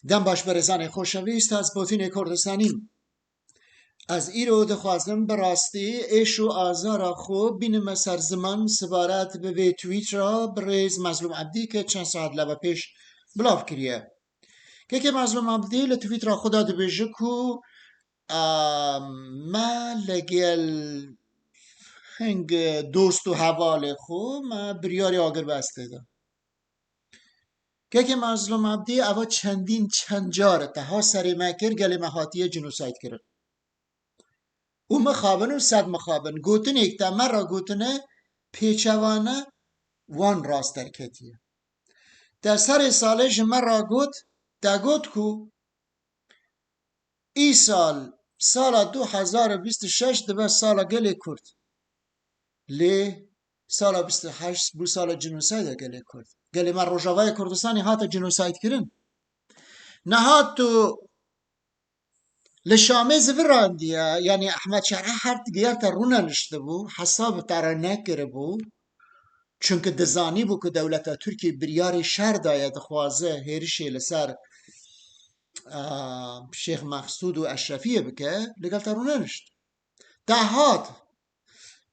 دم باش برزن خوشویست از بوتین کردستانی از ایرو دخوازم براستی ایش و آزارا خوب بینم سر زمان سبارت به توییت را بریز مظلوم عبدی که چند ساعت لبه پیش بلاف کریه که مظلوم عبدی لتوییت را خدا دبیجه کو ما لگل هنگ دوست و حوال خو ما بریاری آگر بسته ده که مظلوم عبدی اوا چندین چند جارته ها سری مکر گل مهاتی جنوساید کرد او مخابن و صد مخابن گوتن ایکتا مرا گوتنه پیچوانه وان راست درکتیه در سر سالش مرا گوت دا گوت کو ای سال 2026 دبه سال گلی کرد لی سال 28 بو سال جنوساید گلی کرد گلی من روژاوای کردستانی هاتا جنوساید کرن نه هاتو لشامه زفراندیه یعنی احمد شرعه هر دیگر رونه نشته بو حساب تارا نکره بو چونکه دزانی بو که دولت ترکی بریار شر داید خوازه هیرشی لسر شیخ مقصود و اشرفیه بکه لگل ترونه نشت دهات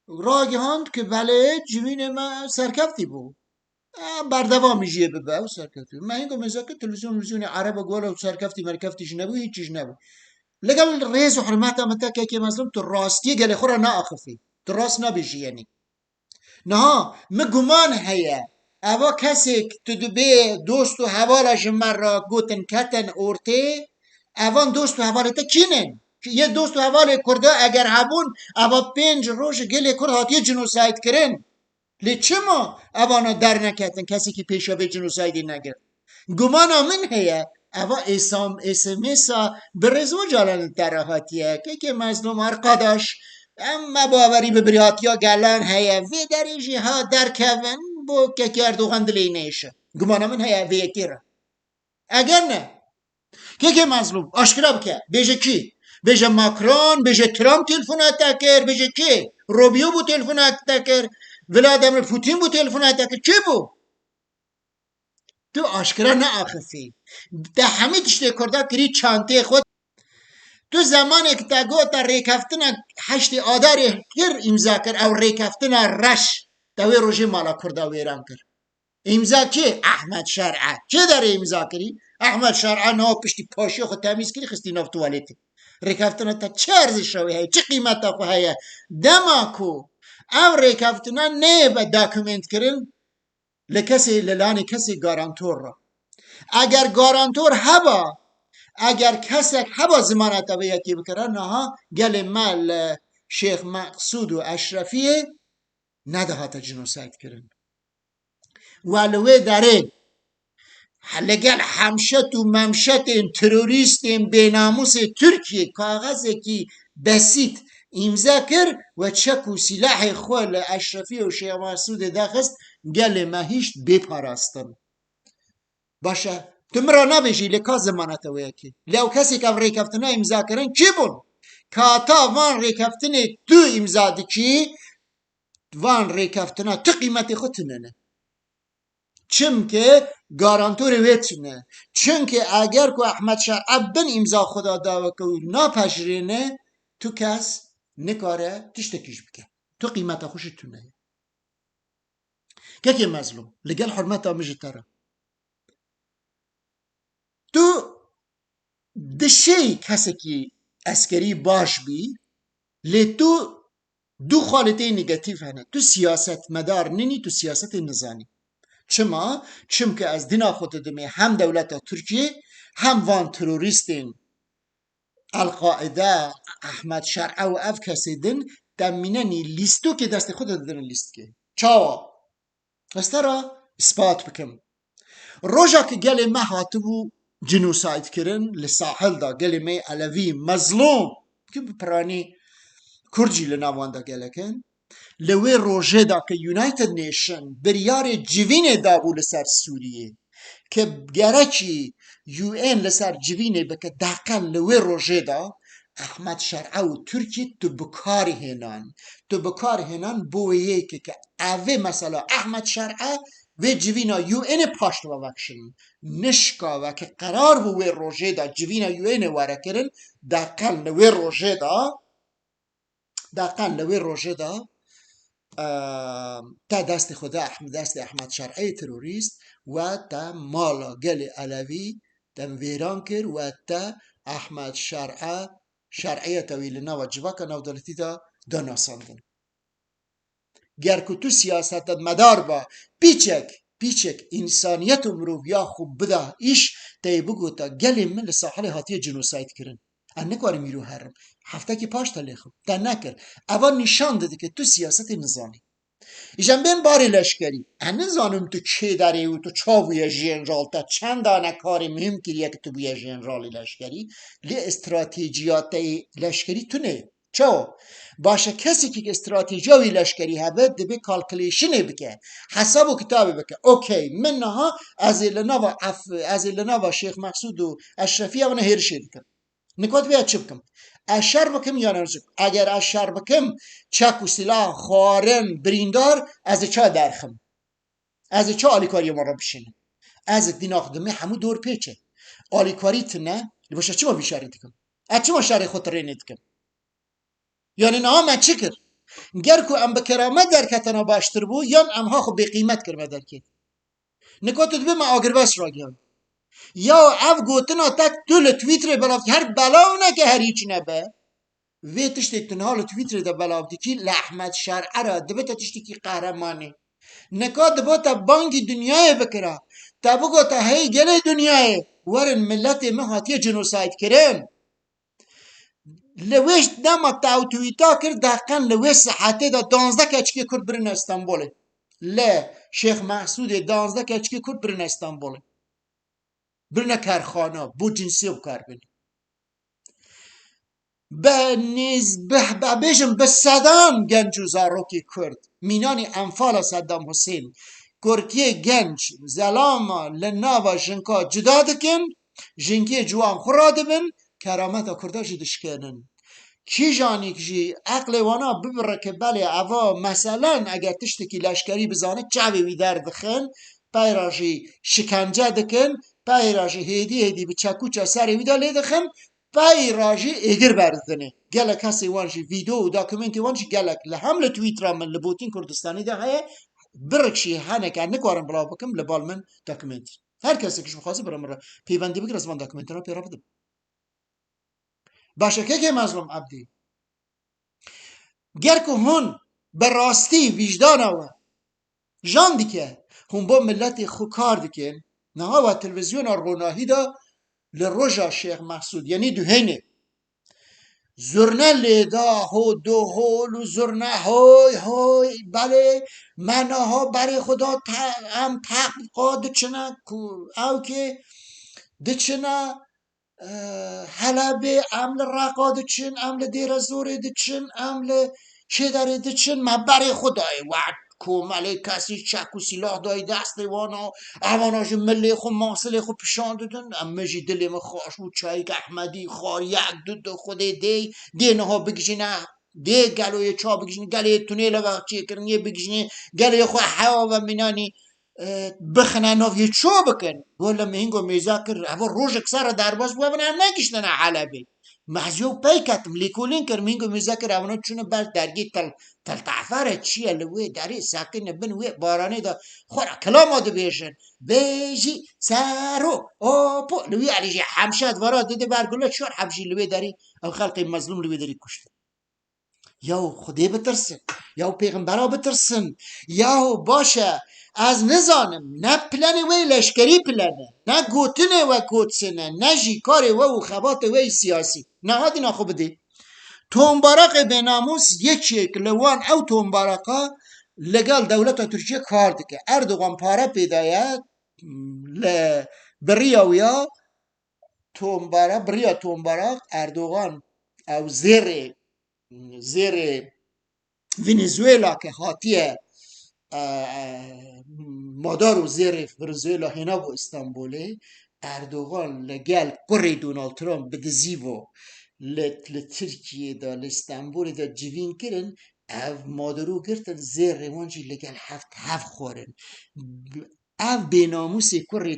راگهاند که بله جوین ما سرکفتی بو بردوامی جیه ببه و سرکفتی ما اینگو مزاکه تلویزیون عرب گوله و سرکفتی مرکفتیش نبو هیچیش نبو لقال رئيس وحرماتها متى كي مظلوم تراستي قال خورا ناخفي تراس نبيجي يعني نها مقمان هيا اوا كسك تدبي دوستو حوالش مرة قوتن كتن اورتي اوان دوستو حوالتا كينن یه دوستو حوال کرده اگر هبون اوا 5 روز گلی کرد هاتی جنوساید کرن لی چما اوانا در نکتن کسی که پیشاوی جنوسایدی نگرد گمانا من هيا اوا اسمسا برزو جالن تراحتیه که مظلوم ارقاداش اما باوری به بریاتیا گلن هيا وی دریجی ها در کون بو که اردوغان دلی نیشه گمانا من هيا وی اکیره اگر نه که مظلوم آشکرا بکه بیجه کی بیجه ماکرون بیجه ترامپ تلفونات تکر بیجه کی روبیو بو تلفونات تکر ولادیمیر پوتین بو تلفونات تکر چی بو تو آشکرا نه آخفی ده همه تشتی کرده کری چانته خود تو زمانی که تا گو تا ریکفتن 8 آدار کر امضا کر او ریکفتن رش تا وی روژه مالا کرده ویران کر امضا که احمد شرعه چه داره امضا کری احمد شرعه نه پشتی پاشی خود تمیز کری خستی ناف توالتی ریکفتن تا چه ارزش روی های چه قیمت خو های دما کو او ریکفتن نه با داکومنت کرن لکسی للانی کسی گارانتور را اگر گارانتور هبا اگر کسک هبا زمانت و یکی بکره نها گل مال شیخ مقصود و اشرفیه ندهات جنوساید کرن ولوه داره لگل حمشت و ممشت تروریست بیناموس ترکیه کاغذی که بسیط امضا کر و چک و سلاح خوال اشرفی و شیخ مقصود دخست گل مهیشت بپاراستن باشه تو مرا نبیجی لکا زمانت و یکی لیو کسی که ریکفتنه امضا کرن چی بون؟ کاتا وان ریکفتنه تو امضا دکی وان ریکفتنه تو قیمت خود تننه چمکه گارانتور ویتونه چونکه اگر که احمد شرعه بن امضا خدا داوه که نپشرینه تو کس نکاره تشتکیش بکن تو قیمت خوش تونه که مظلوم لگل حرمت آمجه تره تو دشی کسی که اسکری باش بی لی تو دو خالطه نگاتیو هنه تو سیاست مدار نینی تو سیاست نظانی چما؟ چمکه از دینا خود دمی هم دولت ترکیه هم وان تروریستین القاعده احمد شرعه و اف کسی دن دمیننی لیستو که دست خود دن لیست که چاوا استرا اثبات بکم روژا که گل ما هاتبو جنوساید کرن لساحل دا گل می علوی مظلوم که بپرانی کرجی لناوان دا گلکن لوی روژه دا که یونایتد نیشن بریار جوین دابو لسر سوریه که گرچی یو این لسر جوینه بکه دقل لوی روژه دا احمد شرعه و ترکی تو بکار هنان بویه که اوه مثلا احمد شرعه و جوینا یو این پاشت و وکشن نشکا و که قرار بو وی روژه دا جوینا یو این واره کرن دقل نوی روژه دا تا دست خدا دست احمد شرعی تروریست و تا مالا گل علوی تا ویران کر و تا احمد شرعی تاویل نو جواکا نو دولتی دا ناساندن گر که تو سیاست مدار با پیچک انسانیت و مروفیا خوب بدا ایش تایی بگو تا گلی من لساحل هاتی جنوساید کرن نکاری میرو هرم هفته که پاش تلیخم تا نکر اول نشان داده که تو سیاست نظامی ایشان بین باری لشکری نزانم تو چه داری و تو چا بوی جنرال تا چند دانه کاری مهم کریه که تو بوی جنرالی لشکری لی استراتیجیات لشکری تو نه چو باشه کسی که استراتیجیوی لشکری هبه دبی کالکلیشنی بکه حساب و کتابی بکه اوکی من نها از ایلناوا شیخ مسعود و اشرفی اونه هرشی بکن نکات بیا چی بکم اشر بکم یا نرزم اگر اشر بکم چک و سلاح خارن بریندار از چا درخم از چا آلیکاری ما را بشینه از دیناخدمه همو دور پیچه آلیکاری تنه باشه چی ما بیشاری دکم از چی ما شری خود رینه دکم یعنی نه من چی کر گر کو ام بکرامت در کتنا باشتر بو یا امها خو بقیمت کرمه در که نکات دو ما آگرباس را گیان یا اف گوتنا تک دل تویتر بلافت هر بلاو نه که هر هیچ نبه وی تشتی تنها تویتر ده بلافتی که لحمد شرعه را دبتا تشتی که قهرمانه نکات دبا تا بانکی دنیای بکرا تا بگو تا هی گله دنیای ورن ملت مهاتی جنوساید کرن لویش دما تاو تویتا کرد دقیقا لویش صحته دا 12 کچکی کرد برن استانبوله شیخ محسود 12 کچکی کرد برن استانبوله برن کارخانه بو جنسی بکار بین بیشم به صدام گنج و زاروکی کرد مینانی انفال صدام حسین گرکی گنج زلاما لناوا جنکا جدا دکن جنکی جوان خورا دبن کرامت کرده جدشکنن کی جانی که عقل وانا ببره که بله اوا مثلا اگر تشتکی لشکری بزانه چاوی وی در دخن پیراجی شکنجه دکن پیراجی هیدی به چکوچا سری ویدا لی دخن پیراجی اگر بردنه گله کسی وانجی ویدیو و داکومنتی وانجی گله لهم لتویتر من لبوتین کردستانی ده های برکشی هنه که نکارم بلا بکم لبال من داکومنتی هر کسی کش بخواسته برام را پیوندی بگر از من داکومنتی را پیرا بدم باشه که مظلوم عبدی گر که هون به راستی وجدان آوه جان دیکه هون با ملت خو کار دیکن نها و تلویزیون روناهی دا لروژا شیخ محسود یعنی دوهینه زرنه لیدا هو دو هول و زرنه های بله منها برای خدا هم تحقیقات دچنه او که دچنه حلبه عمل رقا دچن عمل دیر زوره دچن عمل چه داره دچن ما برای خدای وعد کومله کسی چک و سلاح دای دست وانا اواناش ملی خو ماسل خو پیشان دادن امجی دلم خوش و چای احمدی خار یک دو خود دی نها بگیشنه دی گلوی چا بگیشنه گلی تونیل وقت چی کرن یه بگیشنه گلی خو حوا و منانی بخنه ناف یه چو بکن ولی مهنگو میزاکر اول روش اکسر درباز بو اون هم نگیشتن حلبی محضیو پی کتم لیکولین کر مهنگو میزاکر اونا چونه بر درگی تل تعفره چیه لوی داری ساکن بنوی بارانه دا خورا کلام آدو بیشن بیجی سارو اوپو لوی علیجی حمشاد ورا دیده برگوله چون حبشی لوی داری او خلقی مظلوم لوی داری کشت یا خدای بترسن یا پیغمبرا بترسن یا باشه از نزانم نه پلن وی لشکری پلنه نه گوتنه و گوتسنه نه جیکار و خبات وی سیاسی نه ها دینا خوب دی تومبارق به ناموس یکی لوان او تومبارقا لگل دولت ترکیه کار دکه اردوغان پاره پیدایت بریاویا تومبارق بریا تومبارق اردوغان او زیر ونزوئلا که هاتیه مادار و زیر ونزوئلا هنا و استانبوله اردوغان لگل قری دونالد ترامپ بدزیو لترکیه دا لستانبول دا جوین کرن او مادرو گرتن زیر روانجی لگل هفت خورن او بیناموس کر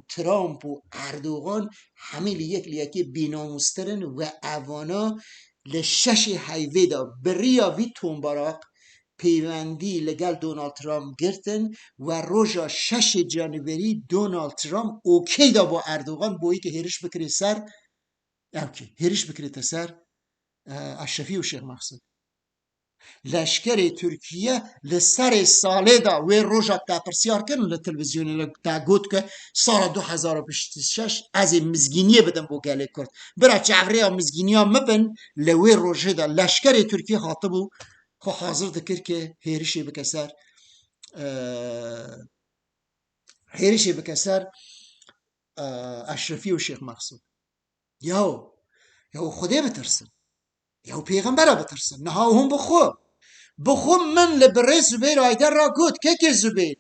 ترامپ و اردوغان همه لیکی بیناموسترن و اوانا لشش هیوه دا بریا وی تونباراق پیوندی لگل دونالد ترامپ گرتن و روژا 6 جانوری دونالد ترامپ اوکی دا با اردوغان بویی که هرش بکری سر اوکی هرش بکری تسر اشرفی و شیخ مقصود لشکر ترکیه لسر ساله دا و روژا تا پرسیار کن لتلویزیونی تا گوت که سال 2026 از مزگینیه بدن بو گله کرد برا چعوری ها مزگینی ها مبن لوی روژه دا لشکر ترکیه خاطبو خو حاضر دکر که هیرشی بکسر اشرفی و شیخ مقصود یا خدا بترسن یا پیغمبر بترسن نه هم بخو من لبره زبیر آیدر را گود که زبیر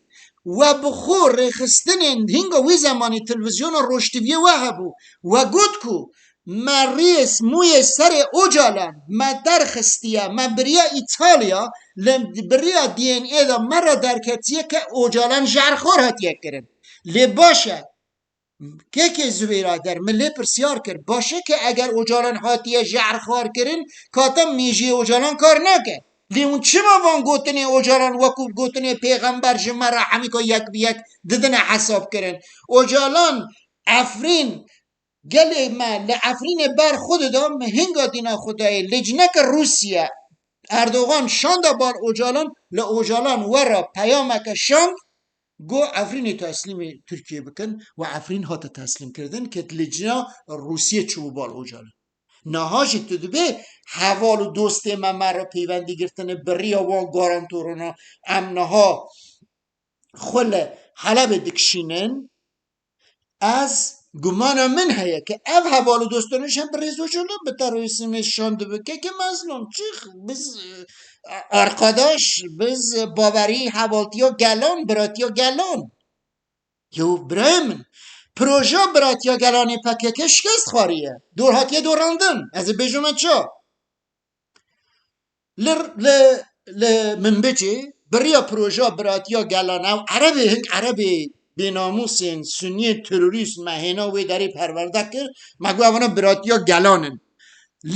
و بخو رخستن هنگا وی زمانی تلویزیون روشتیویه وحبو و گود کو ما ریس موی سر اوجالان ما درخستیه ما بریا ایتالیا بریا دی این ای دا مرا درکتیه که اوجالان جرخور هاتیه کرن لی باشه که زبیره در ملی پرسیار کرد باشه که اگر اوجالان هاتیه جرخور کرن کاتم میجی اوجالان کار نکن لیون چه ما وان گوتنی اوجالان وکوب گوتنی پیغمبر جمعه همی که یک بیک ددن حساب کرن اوجالان افرین گلی ما لعفرین بر خود دام هنگا دینا خدای لجنک روسیه اردوغان شانده بار اوجالان اوجالان ورا پیامک شاند گو افرین تسلیم ترکیه بکن و افرین ها تسلیم کردن که لجنا روسیه چوب بال اوجالان نهاجی تو دبه حوال و دوست من را پیوندی گرفتن بریا وان گارانتورونا امنها خل حلب دکشینن از گمان من هیا که او حوال و دوستانش هم بریزو شده به ترویسم شانده بکه که مظلوم چیخ بز ارقاداش بز باوری حوالتیا گلان براتیا گلان یو برمن پروژه براتیا گلانی پکه که شکست خواریه دور هاتیه دوراندن از بجومت چا من بچه بریا پروژه براتیا گلان او عربی بیناموسین سنی تروریست مهینا وی داری پرورده کرد مگو اونا براتیا گلانن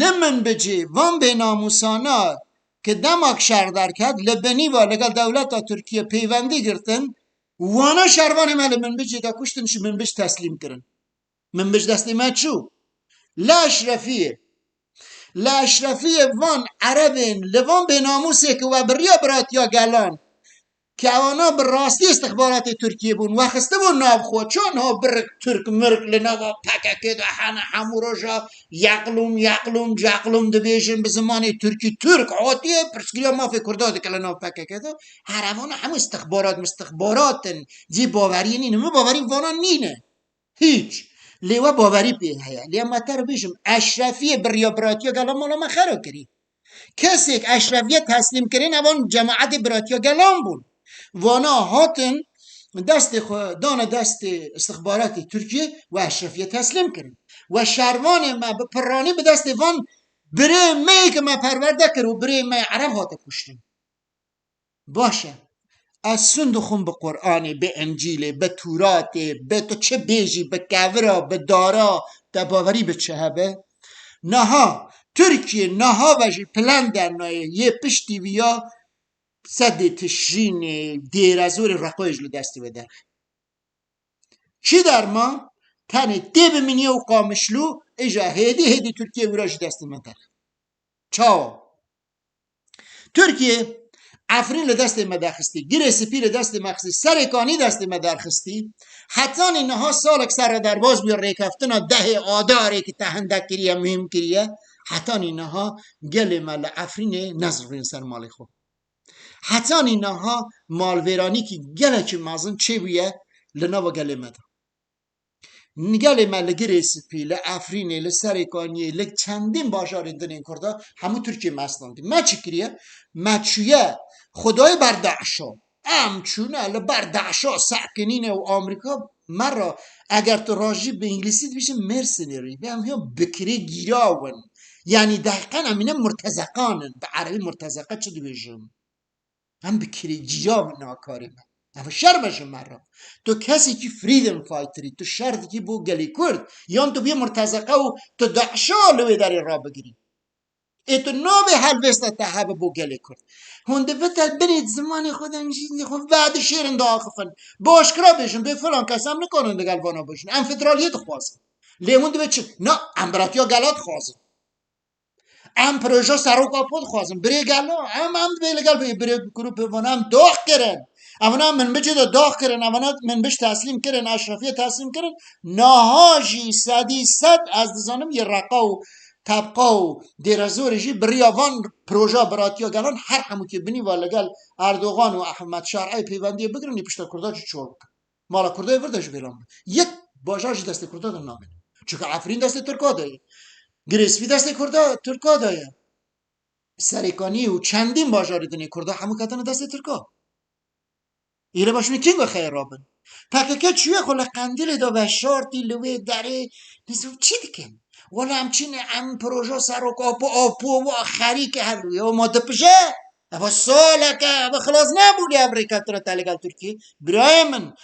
لمن بجی وان بیناموسانا که دماغ شهر در کرد لبنی و لگل دولت ترکیه پیوندی گرتن وانا شهروان مال من بجی دا کشتنش من بج تسلیم کرن من بج دستی ما چو لا اشرفیه وان عربین لوان بیناموسی که و بریا براتیا گلان که اونا براستی استخبارات ترکیه بون وخسته بون ناب خود چون ها برک ترک مرک لنوا پکه ده همو روشا یقلوم جقلوم ده بیشن به زمان ترکی ترک عاطیه پرسکریا ما فکر داده که لنوا پکه ده هر اونا همو مستخباراتن جی باوری نینه مو باوری وانا نینه هیچ لیوا باوری پیه هیا لیا ما تر بیشم اشرفی بریا براتیا گلان مولا ما خرا کری کسی که اشرفیه تسلیم کرین اوان جماعت براتیا گلان بون وانا هاتن دست استخبارات ترکیه و اشرفیه تسلیم کرد و شروان ما به پرانی به دست وان بره می که ما پرورده کرد و بره می عرب هاته کشتن باشه از سندخون به قرآنی به انجیل به توراتی به تو چه بیجی به کورا به دارا تا باوری به چه هبه نها ترکیه نها وجه پلن در نایه یه پشتی بیا صد تشرین دیر از اور رقایج رو دستی بده چی در ما تنه دیب منیه و قامشلو ایجا هیدی ترکیه وراج دستی من در چاو ترکیه افرین لدست مدرخستی گیر سپی لدست مخصی سرکانی دست مدرخستی حتی اینها سالک سر در باز بیا ریکفتنا ده آداره که تهندک کریه مهم کریه حتی اینها گل مال افرین نظر سر مال خود حتی اینها مالویرانی که گله که مازن چه بیه لنا و گله مده نگله ما لگه رسیپی لافرینه لسرکانیه لچندین باشار دنین کرده همو ترکیه مستانده ما چی کریه؟ ما چویه خدای بردعشا امچونه لبردعشا سکنینه و آمریکا مرا اگر تو راجی به انگلیسی دویشه مرسنری به هم بکری گیراون یعنی دقیقا امینه مرتزقانن، به عربی مرتزقه چه دویجم هم بکری جیاب ناکاری من اما شرمشون مرا تو کسی که فریدم فایتری تو شرطی که بو گلی کرد یان تو بیا مرتزقه و تو دعشالوی داری را بگیری ایتو نو به حلوسته تحب بو گلی کرد هنده بتد برید زمان خودم خود بعد شیرن دا آخفن باشکرا بشن به فلان کسم نکنن دگل وانا بشن ام فدرالیت خوازن لیمون دو بچه نه امبراتیا گلات خوازن ام پروژه سروک آپود خوازم بری گلو هم بیلگل بری گروپ هم داغ کرن اونا من بچه داغ کرن اونا من بچ تسلیم کرن اشرافیه تسلیم کرن نهاجی صدی صد از دزانم یه رقا و طبقه و دیرزورجی بری آوان پروژه براتیا گلان هر همو که بینی والگل اردوغان و احمد شرعی پیوندی بگرن یه پشتا کرده چه چور بکن مالا کرده بردش بیرام یک باجاج دست کرده دن نامین چون عفرین دست ترکا داره گریسفی دست کرده ترکا داره سریکانی و چندین باجاری دنی کرده همو کتن دست ترکا ایره باشونی کنگو خیر رابن پاکه چوه خلا قندیل دا و شارتی لوه داره نزو چی دکن ولی همچین ام پروژه سروک آپو و آخری که هر روی و ما دپشه اما ساله که اما خلاص نبولی امریکا تر تلگل ترکی برای من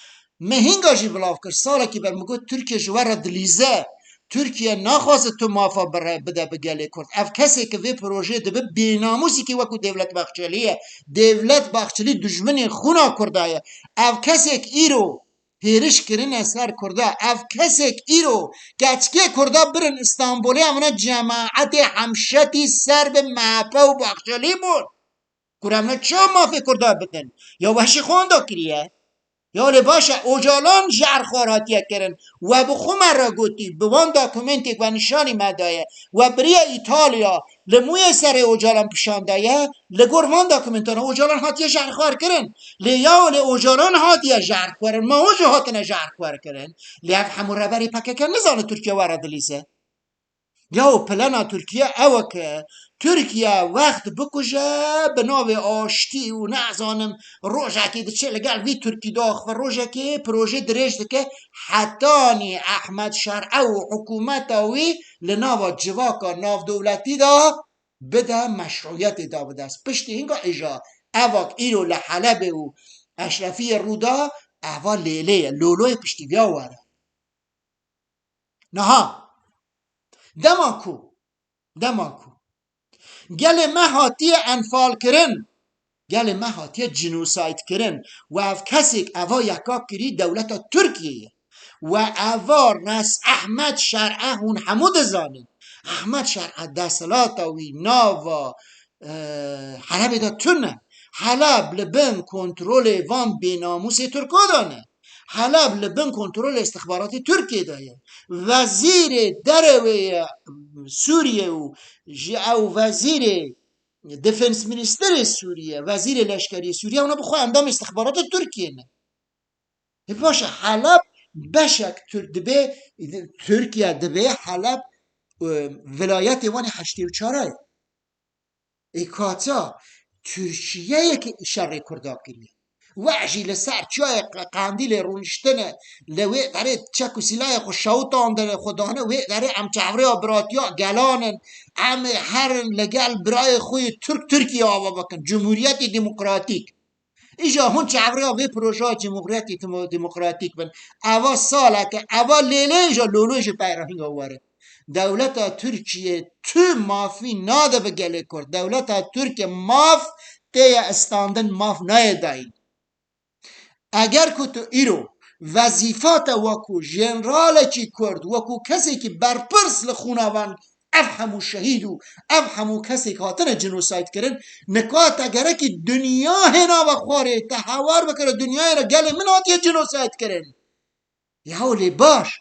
مهنگاشی بلاف کرد ساله که برمگو ترکیه جوار دلیزه ترکیه نخواست تو مافا بده بگله کرد اف کسی که وی پروژه ده به بیناموسی که وکو دولت بخشلیه دولت بخشلی دشمنی خونا کرده اف کسی که ایرو پیرش کرن سر کرده اف کسی که ایرو گچکه کرده برن استانبولی امنا جماعت همشتی سر به محفه و بخشلی بود کرمنا چه مافی کرده بدن یا وحشی خونده کریه یا باشه اوجالان جر خوراتیه کرن و بخو مرا گوتی بوان داکومنتی و نشانی مدایه و بری ایتالیا لموی سر اوجالان پشاندایه لگور وان داکومنتانه اوجالان هاتیه جر خور کرن لیا اوجالان هاتیه جر خورن ما اوجو هاتنه جر خور کرن لیف همون ربری پکه کن نزانه ترکیه وارد لیزه یا پلنا ترکیه او که ترکیه وقت بکشه به ناو آشتی و نعزانم روژه که چه لگل وی ترکی داخ و روژه که پروژه درشت که حتانی احمد شرعه و حکومت وی لناو جواکا ناو دولتی دا بده مشروعیت دا بده است پشتی اینگا ایجا اواک ایرو لحلب و اشرفی رودا اوا لیله لولوی پشتی بیا واره نها دماکو گل مهاتی انفال کرن گل مهاتی جنوساید کرن و اف کسی که اوا یکا کری دولت ترکیه و اوا رس احمد شرعه هون همود زانن احمد شرعه دستلاتا وی ناوا حلب دا تونه حلب لبن کنترول وان بیناموس ترکو دانه حلب لبن کنترل استخبارات ترکیه دایه وزیر دروی سوریه و وزیر دفنس منیستر سوریه وزیر لشکری سوریه اونا بخواه اندام استخبارات ترکیه نه باشه حلب بشک دبه ترکیه دبه حلب ولایت وان 84 ای کاتا ترکیه که شر کردا کریه وعجی لسر چای قندیل رونشتنه لوی داره چکو سیلای خو شوطان داره خدانه وی داره ام چعوری براتیا گلانن ام هر لگل برای خوی ترکیه آوا بکن جمهوریت دموکراتیک ایجا هون چعوری وی پروژه جمهوریت دموکراتیک بن اوا ساله که اوا لیله ایجا لولو ایجا پیراهنگ آواره دولت ترکیه تو مافی ناده بگله کرد دولت ترکیه ماف تیه استاندن ماف نایه داین اگر که تو ایرو وظیفات وکو جنرال چی کرد وکو کسی که برپرس لخونوان اف همو شهید و اف همو کسی که هاتن جنوساید کرن نکات اگره که دنیا هنا و خواره تحوار بکره دنیا هنا گل من هاتی جنوساید کرن یهولی باش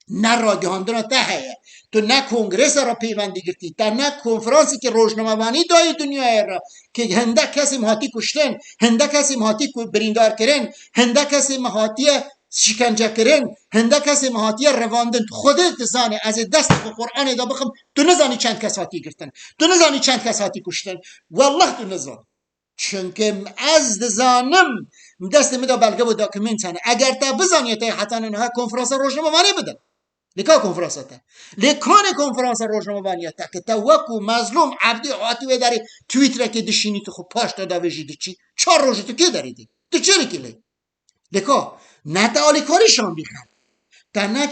نه راگهاندنا تهیه تو نه کنگرس را پیوندی گرتی تا نه کنفرانسی که روشنموانی دای دنیا را که هنده کسی مهاتی کشتن هنده کسی مهاتی بریندار کرن هنده کسی مهاتی شکنجه کرن هنده کسی مهاتی رواندن خودت زانی از دست قرآن دا بخم تو نزانی چند کس هاتی گرتن تو نزانی چند کس هاتی کشتن والله تو نزان چونکه از دزانم دست میدا بلگه و داکومنت اگر تا بزانی تا حتی نه کنفرانس روشنموانی بدن لکا کنفرانس تا لکان کنفرانس روزنامه‌وانی تا که تا وکو مظلوم عبدی عاطوی داری توییتر که دشینی تو خب پاش دادا وجید چی 4 روز تو که داری تو چه کلی لکا نه تعالی کاریشان بیخن تا نه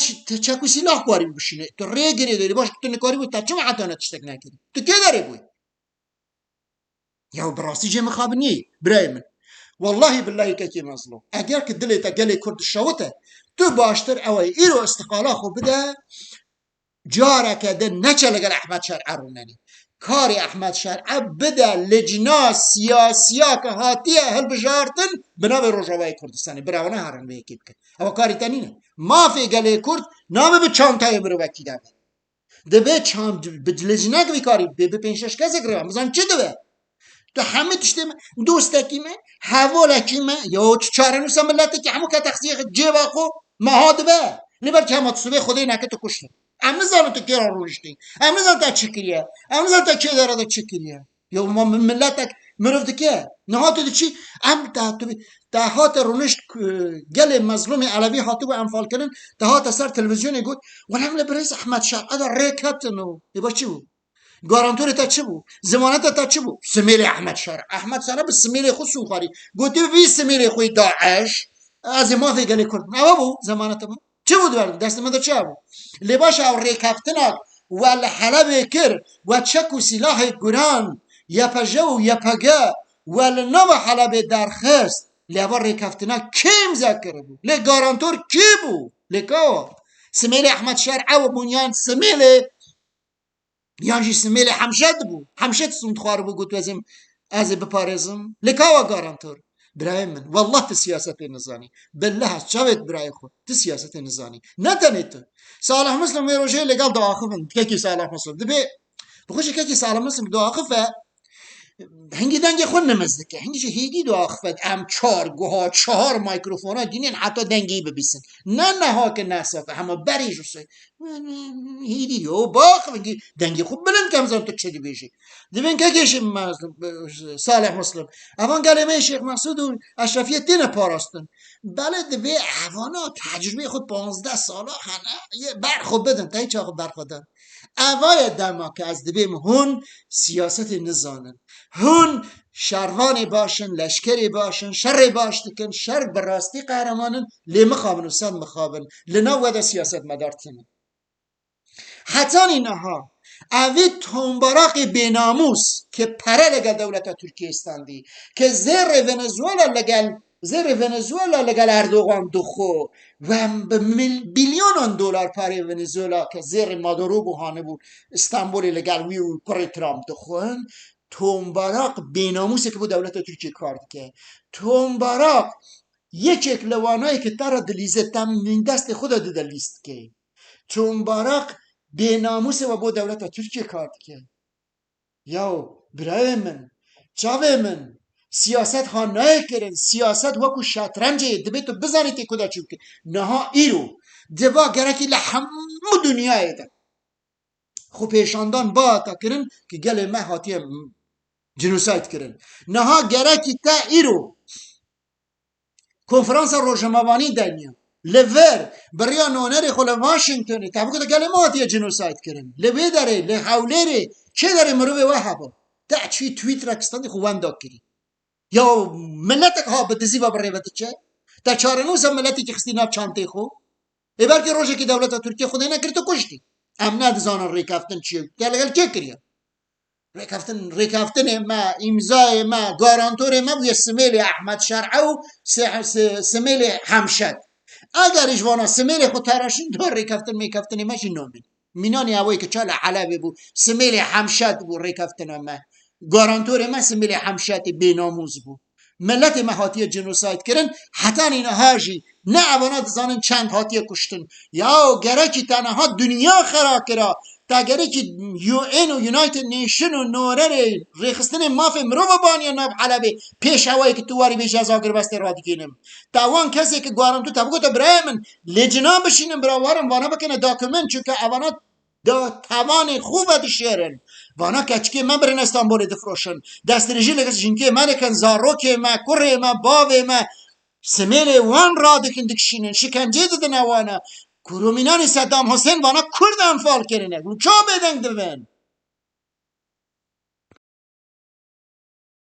چکو سلاح کاری بشینه تو ریگری داری باش تو نکاری بود تا چه حتی نتشتک نکردی تو که داری بود یا براستی جه مخابنی برای من والله بالله که مظلوم اگر که دلت گلی کرد شوته تو باشتر اوی ایرو استقالا خو بده جاره که ده نچه لگل احمد شرعه رو ننی کاری احمد شرعه بده لجنا سیاسیا که هاتیه هل بجارتن بنابه روژاوای کردستانی براونه هرن به یکی بکن او کاری تنینه ما فی گلی کرد نامه به چانتای برو وکی دابه ده به چان به لجنا که بیکاری به پینشش کسی کرده مزان چه ده تو همه تشتم دوستکی من حوالکی من یا چاره نوسا ملتی که همو که تخصیق جیبا خو مهاد به لیبر که همه تصوبه خودی نکه تو کشتن ام نزانم تو که را روشتی ام نزانم تا چی کریه ام نزانم تا چی داره دا چی کریه یا ما ملتک مرفت که نهات تو چی ام تا هات رونشت گل مظلوم علوی هاتو به انفال کردن تا هات سر تلویزیون گفت ولم لبرز احمد شرقه دا ریکت نو یبا چی بود گارانتور تا چه بود زمانت تا چه بود سمیل احمد شرع به سمیل خود سوخاری گوتی وی سمیل خوی داعش از ما فیگلی کرد نه بود زمانت بود چه بود دست من چه بود لباش او ریکفتناک و الحلب کر و چک و سلاح گران یپجو یپگه و لنو حلب درخست لبا ریکفتناک کم ذکر بود لی گارانتور کی بود لکاو سمیل احمد شرع و بنیان سمیل یانجی سمیل حمشد بو حمشد سوند خوار بو گوت وزم از بپارزم لکاوا گارانتور برای من والله تو سیاست نظانی بالله شوید برای خود تو سیاست نظانی نتنی تو صالح مسلم روشه لگال دواخفن که صالح مسلم دبی بخوش که صالح مسلم دواخفه هنگی دنگ خود نمزدکه هنگی چه هیدی دو آخفت ام 4 گوها 4 مایکروفون ها دینین حتی دنگی ببیسن نه ها که نصافه همه بریش رسه هیدی دو باخ دنگی خوب بلند کم زن تو چه دی بیشی دیوین که کشی صالح مسلم اوان گلمه شیخ مسعود و اشرفیه تین پاراستن بله دوی اوانا تجربه خود 15 ساله هنه برخود بدن تا هیچ آخود برخودن اوای دما که از دبیم هون سیاست نزانن هون شرهان باشن لشکری باشن شر باش دکن شر براستی قهرمانن لی مخابن و سن مخابن لنا ودا سیاست مدارتنه حتی اینها اوی تنباراق بیناموس که پره لگل دولت ترکیستان دی که زیر ونزوئلا لگل اردوغان دخو و بیلیون دلار پاره ونزوئلا که زیر مادورو بوهانه بود استانبول لگل ویو کره ترامپ دخوان تنباراق بیناموسه که بود دولت ترکیه کار که تنباراق یک لوانایی که تر دلیزه تم من دست خود دلیست که تنباراق بیناموسه و بود دولت ترکیه کار که یا برای من چاوه من سیاست ها نه کرن سیاست وکو شطرنجه دبی تو بزنی که کدا چوب که نها ایرو دبا گرکی لحمو دنیای ده خو پیشاندان با تا کرن که گل ما هاتی جنوساید کرن نها گرکی تا ایرو کنفرانس روزنامه‌وانی دنیا لور بریا نونر خل واشنگتن تا بگه گل ما هاتی جنوساید کرن لوی داره لحولره چه داره مروه وحبا تا چی توییت رکستان خوان دا کری یا ملتک ها بدزی و بره چه تا 4 ملتی که خستی ناب چانته خو ای بلکه روشه که دولت ترکیه خود نکرد تو کشتی ام ندزانن ریکافتن چیه گلگل چه کریه ریکافتن ما امضای ما گارانتور ما بوی سمیل احمد شرعه و سمیل حمشد اگر اجوانا سمیل خود تراشین دور ریکافتن ماشین نومین مینانی هوایی که چال علبه بود سمیل حمشد بود ریکافتن ما گارانتور ما سمیل حمشد بیناموز بود ملت ما هاتی جنوساید کردن حتی اینا هاجی نه اوانات زانن چند هاتی کشتن یا گرکی تنها دنیا خرا کرا تا گرکی یو این و یونایتد نیشن و نورر ریخستن ماف مرو بانیا ناب حلبه پیش هوایی که تواری بیش از آگر بسته را دیگینم تا وان کسی که گارانتو تا بگو تا برای من لجنا بشینم براوارم وانا بکنه داکومنت چونکه اوانات دا توان خوب دشیرن وانا کچکی من برن استانبول دفروشن دست رجیل کسی جنکی من کن زاروک ما کره ما باوه ما سمیل وان را دکن دکشینن شکنجه دادن وانا کرومینانی صدام حسین وانا کرد انفال کرنه گلو چا بدنگ دبن